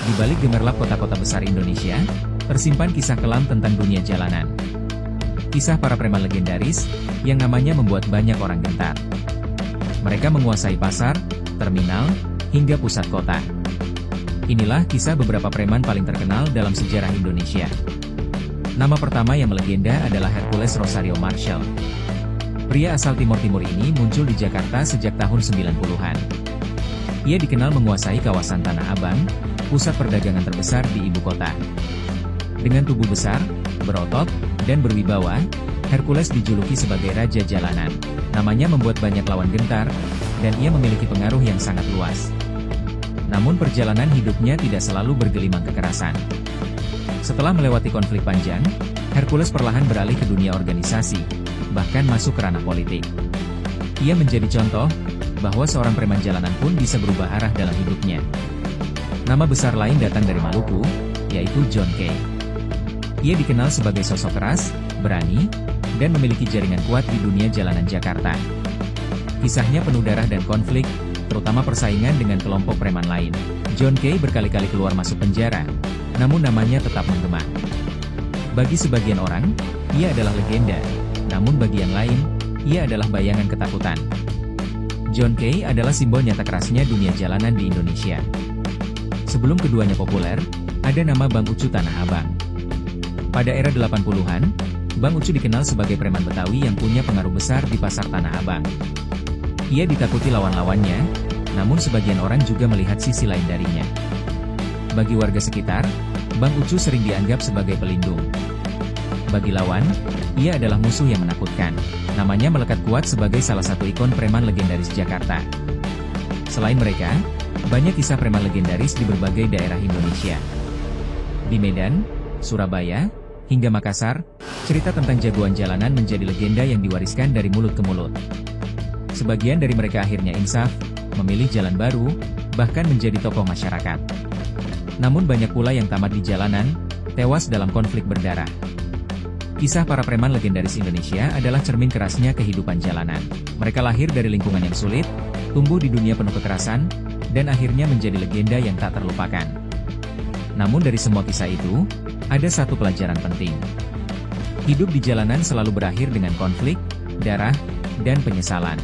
Di balik gemerlap kota-kota besar Indonesia, tersimpan kisah kelam tentang dunia jalanan. Kisah para preman legendaris, yang namanya membuat banyak orang gentar. Mereka menguasai pasar, terminal, hingga pusat kota. Inilah kisah beberapa preman paling terkenal dalam sejarah Indonesia. Nama pertama yang melegenda adalah Hercules Rosario Marshall. Pria asal Timur Timur ini muncul di Jakarta sejak tahun 90-an. Ia dikenal menguasai kawasan Tanah Abang, pusat perdagangan terbesar di ibu kota. Dengan tubuh besar, berotot, dan berwibawa, Hercules dijuluki sebagai Raja Jalanan. Namanya membuat banyak lawan gentar, dan ia memiliki pengaruh yang sangat luas. Namun perjalanan hidupnya tidak selalu bergelimang kekerasan. Setelah melewati konflik panjang, Hercules perlahan beralih ke dunia organisasi, bahkan masuk ke ranah politik. Ia menjadi contoh, bahwa seorang preman jalanan pun bisa berubah arah dalam hidupnya. Nama besar lain datang dari Maluku, yaitu John Kay. Ia dikenal sebagai sosok keras, berani, dan memiliki jaringan kuat di dunia jalanan Jakarta. Kisahnya penuh darah dan konflik, terutama persaingan dengan kelompok preman lain. John Kay berkali-kali keluar masuk penjara, namun namanya tetap menggema. Bagi sebagian orang, ia adalah legenda, namun bagi yang lain, ia adalah bayangan ketakutan. John Kay adalah simbol nyata kerasnya dunia jalanan di Indonesia. Sebelum keduanya populer, ada nama Bang Ucu Tanah Abang. Pada era 80-an, Bang Ucu dikenal sebagai preman Betawi yang punya pengaruh besar di pasar Tanah Abang. Ia ditakuti lawan-lawannya, namun sebagian orang juga melihat sisi lain darinya. Bagi warga sekitar, Bang Ucu sering dianggap sebagai pelindung. Bagi lawan, ia adalah musuh yang menakutkan. Namanya melekat kuat sebagai salah satu ikon preman legendaris Jakarta. Selain mereka, banyak kisah preman legendaris di berbagai daerah Indonesia. Di Medan, Surabaya, hingga Makassar, cerita tentang jagoan jalanan menjadi legenda yang diwariskan dari mulut ke mulut. Sebagian dari mereka akhirnya insaf, memilih jalan baru, bahkan menjadi tokoh masyarakat. Namun banyak pula yang tamat di jalanan, tewas dalam konflik berdarah. Kisah para preman legendaris Indonesia adalah cermin kerasnya kehidupan jalanan. Mereka lahir dari lingkungan yang sulit, tumbuh di dunia penuh kekerasan, dan akhirnya menjadi legenda yang tak terlupakan. Namun dari semua kisah itu, ada satu pelajaran penting. Hidup di jalanan selalu berakhir dengan konflik, darah, dan penyesalan.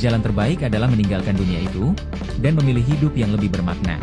Jalan terbaik adalah meninggalkan dunia itu, dan memilih hidup yang lebih bermakna.